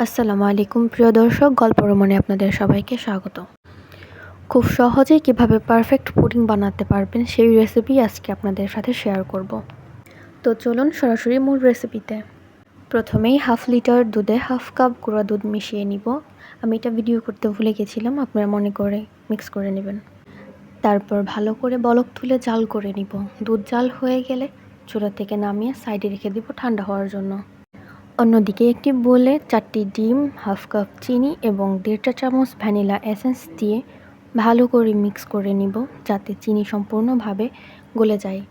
আসসালামু আলাইকুম প্রিয় দর্শক, গল্প রোমানে আপনাদের সবাইকে স্বাগত। খুব সহজেই কিভাবে পারফেক্ট পুডিং বানাতে পারবেন সেই রেসিপি আজকে আপনাদের সাথে শেয়ার করব। তো চলুন সরাসরি মূল রেসিপিতে। প্রথমেই 1/2 লিটার দুধে 1/2 কাপ গুঁড়া দুধ মিশিয়ে নিব। আমি এটা ভিডিও করতে ভুলে গেছিলাম, আপনারা মনে করে মিক্স করে নেবেন। তারপর ভালো করে বলক তুলে জাল করে নিব। দুধ জাল হয়ে গেলে চুলা থেকে নামিয়ে সাইডে রেখে দিব ঠান্ডা হওয়ার জন্য। অন্যদিকে একটি বোলে 4টি ডিম, 1/2 কাপ চিনি এবং 1.5 চা চামচ ভ্যানিলা এসেন্স দিয়ে ভালো করে মিক্স করে নিব যাতে চিনি সম্পূর্ণভাবে গলে যায়।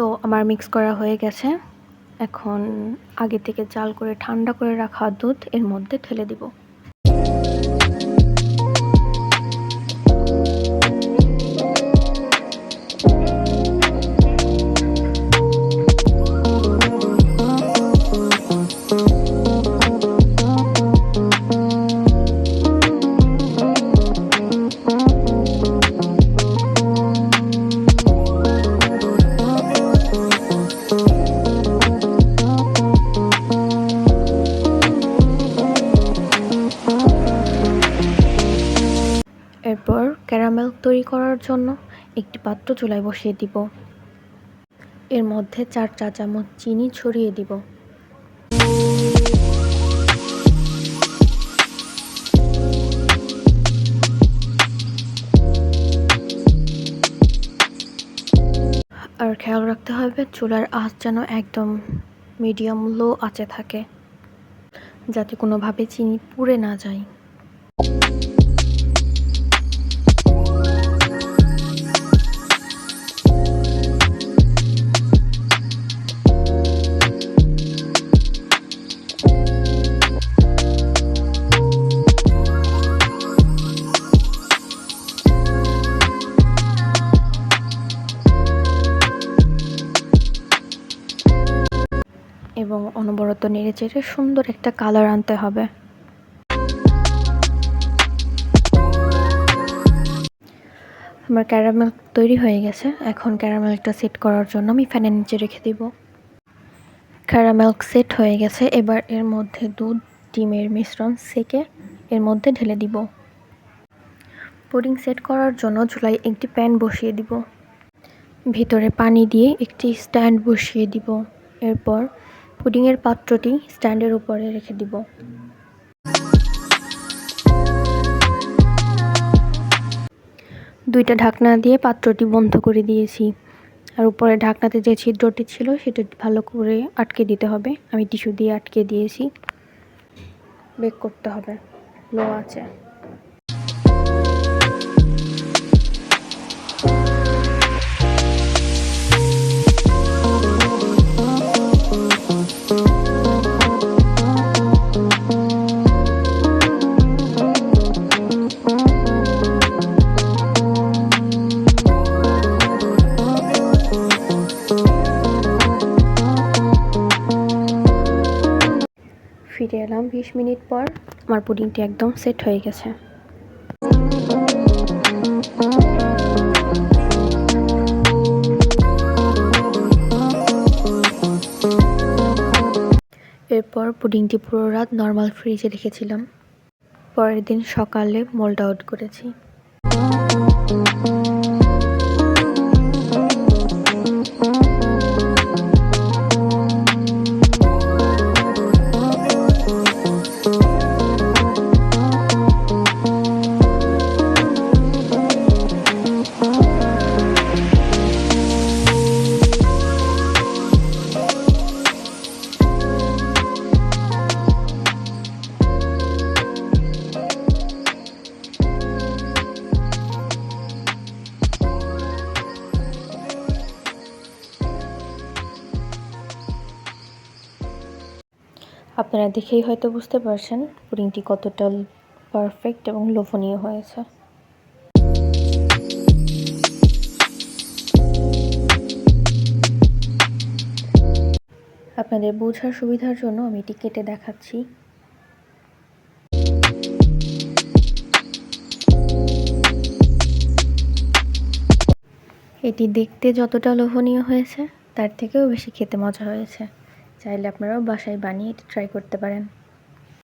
তো আমার মিক্স করা হয়ে গেছে। এখন আগে থেকে জাল করে ঠান্ডা করে রাখা দুধ এর মধ্যে ঢেলে দিব। এরপর ক্যারামেল তৈরি করার জন্য একটি পাত্র চুলায় বসিয়ে দিব। এর মধ্যে 4 চা চামচ চিনি ছড়িয়ে দিব। আর খেয়াল রাখতে হবে চুলার আঁচ যেন একদম মিডিয়াম লো আঁচে থাকে, যাতে কোনোভাবে চিনি পুড়ে না যায়। এবং অনবরত নেড়েচেড়ে সুন্দর একটা কালার আনতে হবে। আমার ক্যারামেল তৈরি হয়ে গেছে। এখন ক্যারামেলটা সেট করার জন্য আমি ফ্যানের নিচে রেখে দিব। ক্যারামেল সেট হয়ে গেছে। এবার এর মধ্যে দুধ, ডিমের মিশ্রণ সেকে এর মধ্যে ঢেলে দিব। পুডিং সেট করার জন্য চুলায় একটি প্যান বসিয়ে দিব। ভিতরে পানি দিয়ে একটি স্ট্যান্ড বসিয়ে দিব। এরপর পুডিংয়ের পাত্রটি স্ট্যান্ডের উপরে রেখে দিব। দুইটা ঢাকনা দিয়ে পাত্রটি বন্ধ করে দিয়েছি। আর উপরে ঢাকনাতে যে ছিদ্রটি ছিল সেটা ভালো করে আটকে দিতে হবে। আমি টিস্যু দিয়ে আটকে দিয়েছি। বেক করতে হবে লো আঁচে। ফিরে এলাম 20 মিনিট পর। আমার পুডিংটি একদম সেট হয়ে গেছে। এরপর পুডিংটি পুরো রাত নর্মাল ফ্রিজে রেখেছিলাম। পরের দিন সকালে মোল্ড আউট করেছি। আপনারা দেখেই হয়তো বুঝতে পারছেন পুডিংটি কতটা পারফেক্ট এবং লোভনীয় হয়েছে। আপনাদের বোঝার সুবিধার জন্য আমি এটি কেটে দেখাচ্ছি। এটি দেখতে যতটা লোভনীয় হয়েছে তার থেকেও বেশি খেতে মজা হয়েছে। চাইলে আপনারাও বাসায় বানিয়ে এটি ট্রাই করতে পারেন।